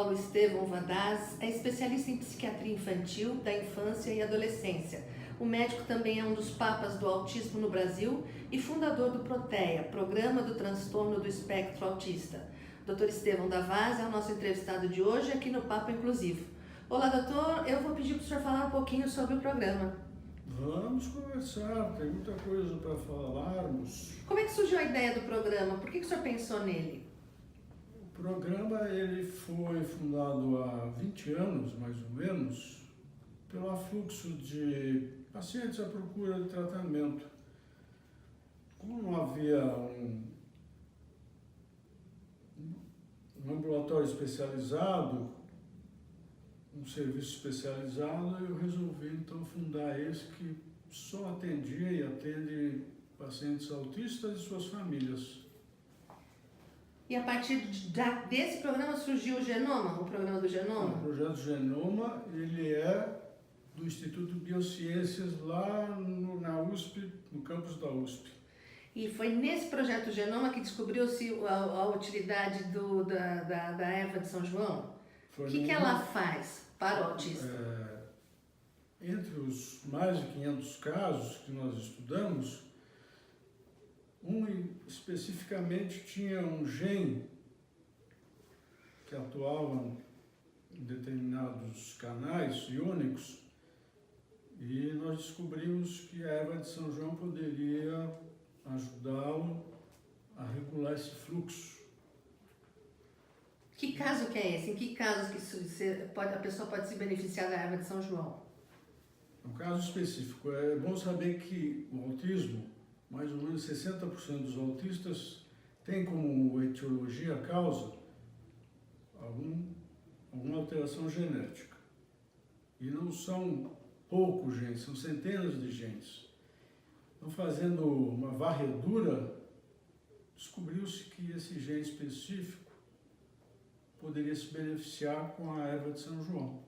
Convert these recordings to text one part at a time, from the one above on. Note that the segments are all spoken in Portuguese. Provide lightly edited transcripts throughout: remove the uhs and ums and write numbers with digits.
Paulo Estevão Vandaz é especialista em psiquiatria infantil, da infância e adolescência. O médico também é um dos papas do autismo no Brasil e fundador do PROTEA, Programa do Transtorno do Espectro Autista. Dr. Estevão Vandaz é o nosso entrevistado de hoje aqui no Papo Inclusivo. Olá, doutor, eu vou pedir para o senhor falar um pouquinho sobre o programa. Vamos conversar, tem muita coisa para falarmos. Como é que surgiu a ideia do programa? Por que o senhor pensou nele? O programa ele foi fundado há 20 anos, mais ou menos, pelo afluxo de pacientes à procura de tratamento. Como não havia um ambulatório especializado, um serviço especializado, eu resolvi então fundar esse que só atendia e atende pacientes autistas e suas famílias. E a partir desse programa surgiu o Genoma, o programa do Genoma? O projeto Genoma, ele é do Instituto Biociências lá na USP, no campus da USP. E foi nesse projeto Genoma que descobriu-se a utilidade da erva de São João? O que ela faz para o autista? Entre os mais de 500 casos que nós estudamos, especificamente tinha um gene que atuava em determinados canais iônicos e nós descobrimos que a erva de São João poderia ajudá-lo a regular esse fluxo. Que caso que é esse? Em que casos que a pessoa pode se beneficiar da erva de São João? Um caso específico. É bom saber que o autismo, mais ou menos 60% dos autistas tem como etiologia, causa, alguma alteração genética. E não são poucos genes, são centenas de genes. Então, fazendo uma varredura, descobriu-se que esse gene específico poderia se beneficiar com a erva de São João.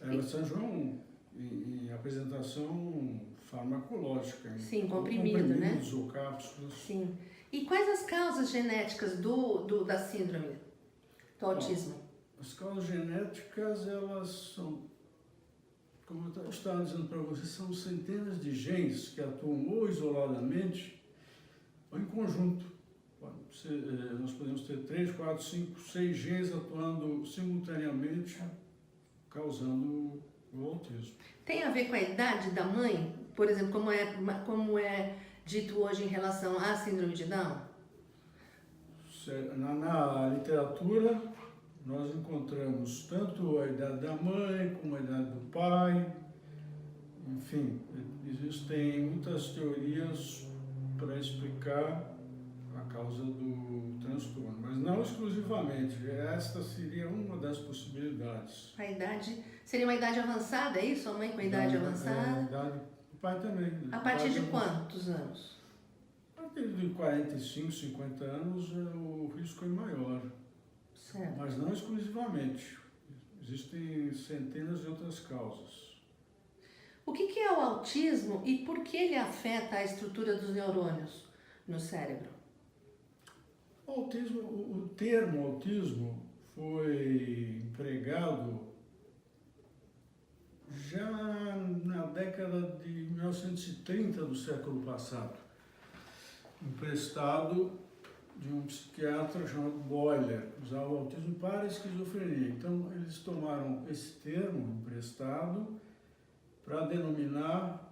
A erva de São João, em apresentação farmacológica. Sim, comprimidos, né? Ou cápsulas. Sim. E quais as causas genéticas da síndrome do autismo? As causas genéticas, elas são, como eu estava dizendo para vocês, são centenas de genes que atuam ou isoladamente ou em conjunto. Nós podemos ter 3, 4, 5, 6 genes atuando simultaneamente, causando o autismo. Tem a ver com a idade da mãe? Por exemplo, como é dito hoje em relação à síndrome de Down? Na literatura, nós encontramos tanto a idade da mãe como a idade do pai. Enfim, existem muitas teorias para explicar a causa do transtorno, mas não exclusivamente. Esta seria uma das possibilidades. A idade seria uma idade avançada, é isso? A mãe com a idade avançada? O pai também. A partir de quantos anos? A partir de 45, 50 anos, o risco é maior. Certo. Mas não exclusivamente. Existem centenas de outras causas. O que é o autismo e por que ele afeta a estrutura dos neurônios no cérebro? O termo autismo foi empregado já na década de 1930 do século passado, emprestado de um psiquiatra chamado Boyle, que usava o autismo para a esquizofrenia. Então, eles tomaram esse termo emprestado para denominar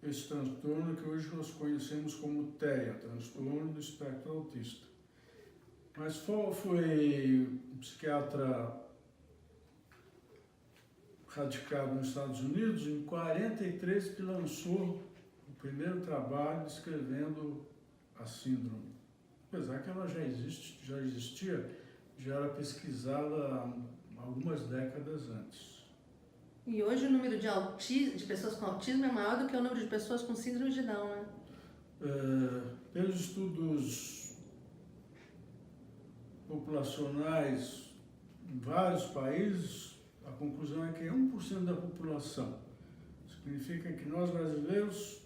esse transtorno que hoje nós conhecemos como TEA, transtorno do espectro autista. Mas foi um psiquiatra radicado nos Estados Unidos, em 43, que lançou o primeiro trabalho descrevendo a síndrome. Apesar que ela já existia, já era pesquisada algumas décadas antes. E hoje o número de pessoas com autismo é maior do que o número de pessoas com síndrome de Down, né? Pelos estudos populacionais em vários países, a conclusão é que 1% da população. Significa que nós brasileiros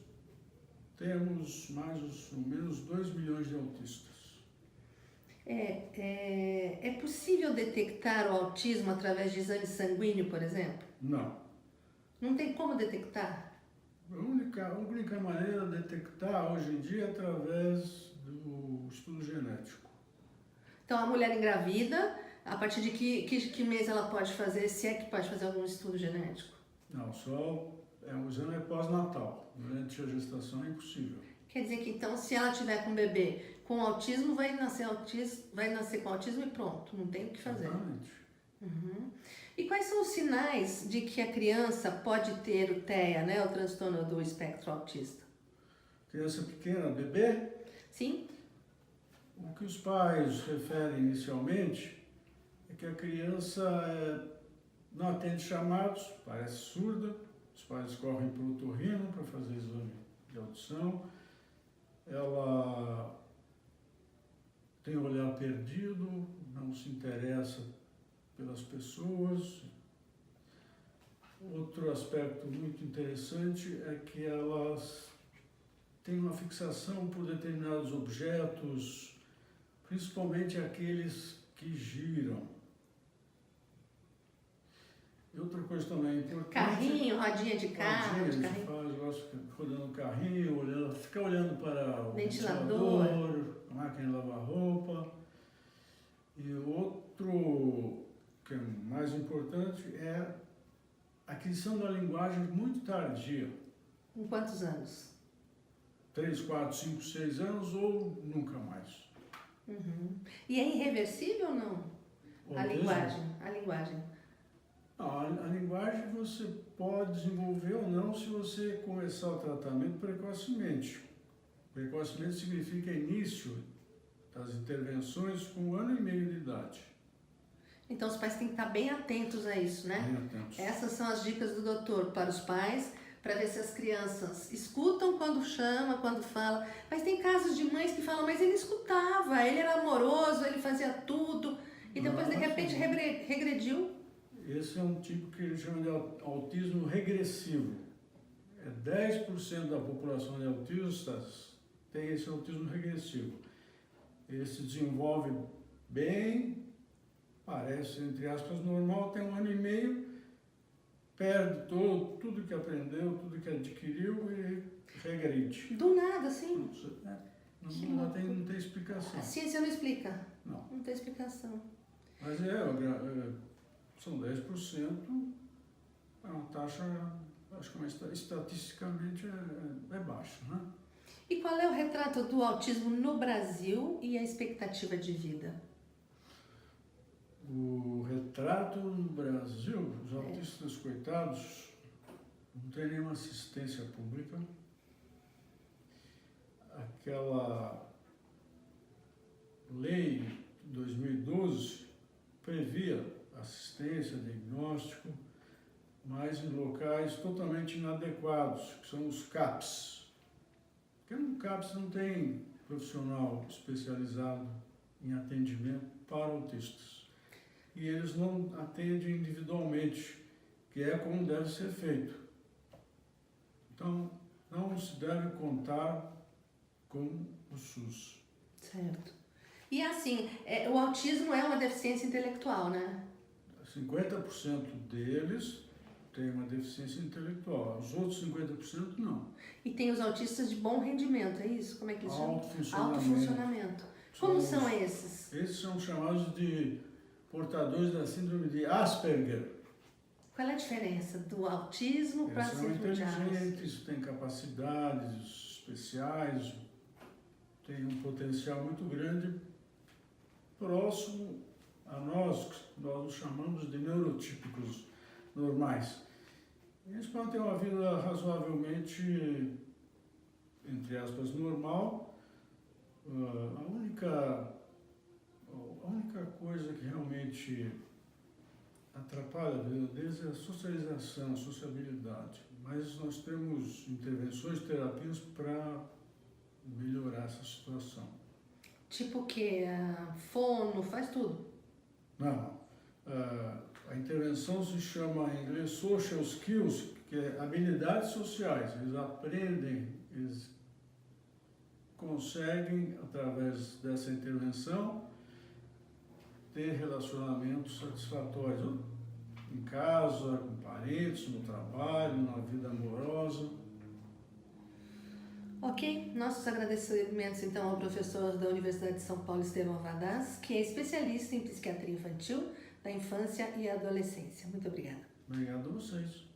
temos mais ou menos 2 milhões de autistas. É possível detectar o autismo através de exame sanguíneo, por exemplo? Não. Não tem como detectar? A única maneira de detectar hoje em dia é através do estudo genético. Então, a mulher engravida, a partir de que mês ela pode fazer, se é que pode fazer algum estudo genético? Não, o exame é pós-natal. Durante a gestação é impossível. Quer dizer que, então, se ela tiver com um bebê com autismo, vai nascer com autismo e pronto, não tem o que fazer. Exatamente. Uhum. E quais são os sinais de que a criança pode ter o TEA, né, o transtorno do espectro autista? Criança pequena, bebê, Sim? o que os pais referem inicialmente é que a criança não atende chamados, parece surda, os pais correm para o otorrino para fazer exame de audição, ela tem o olhar perdido, não se interessa pelas pessoas. Outro aspecto muito interessante é que elas têm uma fixação por determinados objetos, principalmente aqueles que giram. E outra coisa também importante... Carrinho, rodinha de carro, rodinha, carrinho. faz, gosta de rodando o carrinho, fica olhando para o Ventilador, a máquina de lavar roupa. E outro, que é mais importante, é a aquisição da linguagem muito tardia. Com quantos anos? 3, 4, 5, 6 anos ou nunca mais. Uhum. E é irreversível ou não? A linguagem. Não, a linguagem você pode desenvolver ou não se você começar o tratamento precocemente. Precocemente significa início das intervenções com 1 ano e meio de idade. Então os pais têm que estar bem atentos a isso, né? Bem atentos. Essas são as dicas do doutor para os pais, para ver se as crianças escutam quando chama, quando fala. Mas tem casos de mães que falam, mas ele escutava, ele era amoroso, ele fazia tudo, e depois de repente regrediu. Esse é um tipo que eles chamam de autismo regressivo. 10% da população de autistas tem esse autismo regressivo. Ele se desenvolve bem, parece, entre aspas, normal, tem 1 ano e meio, perde tudo que aprendeu, tudo que adquiriu e regride. Do nada, assim? Não tem explicação. A ciência não explica? Não. Não tem explicação. Mas são 10%, é uma taxa, acho que estatisticamente é baixa, né? E qual é o retrato do autismo no Brasil e a expectativa de vida? O retrato no Brasil, os autistas coitados, não tem nenhuma assistência pública. Aquela lei de 2012 previa assistência, diagnóstico, mas em locais totalmente inadequados, que são os CAPs. Porque no CAPs não tem profissional especializado em atendimento para autistas. E eles não atendem individualmente, que é como deve ser feito. Então, não se deve contar com o SUS. Certo. E assim, o autismo é uma deficiência intelectual, né? 50% deles têm uma deficiência intelectual, os outros 50% não. E tem os autistas de bom rendimento, é isso? Como é que eles chamam? Autofuncionamento. Autofuncionamento. Como são esses? Esses são chamados de portadores da síndrome de Asperger. Qual é a diferença do autismo para a Eles são síndrome de Asperger? inteligentes, têm capacidades especiais, têm um potencial muito grande, próximo a nós os chamamos de neurotípicos normais. Eles podem ter uma vida razoavelmente, entre aspas, normal. A única coisa que realmente atrapalha a vida deles é a socialização, a sociabilidade. Mas nós temos intervenções, terapias para melhorar essa situação. Tipo o quê? Fono, faz tudo? Não. A intervenção se chama em inglês social skills, que é habilidades sociais. Eles aprendem, eles conseguem, através dessa intervenção, ter relacionamentos satisfatórios, em casa, com parentes, no trabalho, na vida amorosa. Ok, nossos agradecimentos então ao professor da Universidade de São Paulo, Estevão Vadaz, que é especialista em psiquiatria infantil, da infância e adolescência. Muito obrigada. Obrigado a vocês.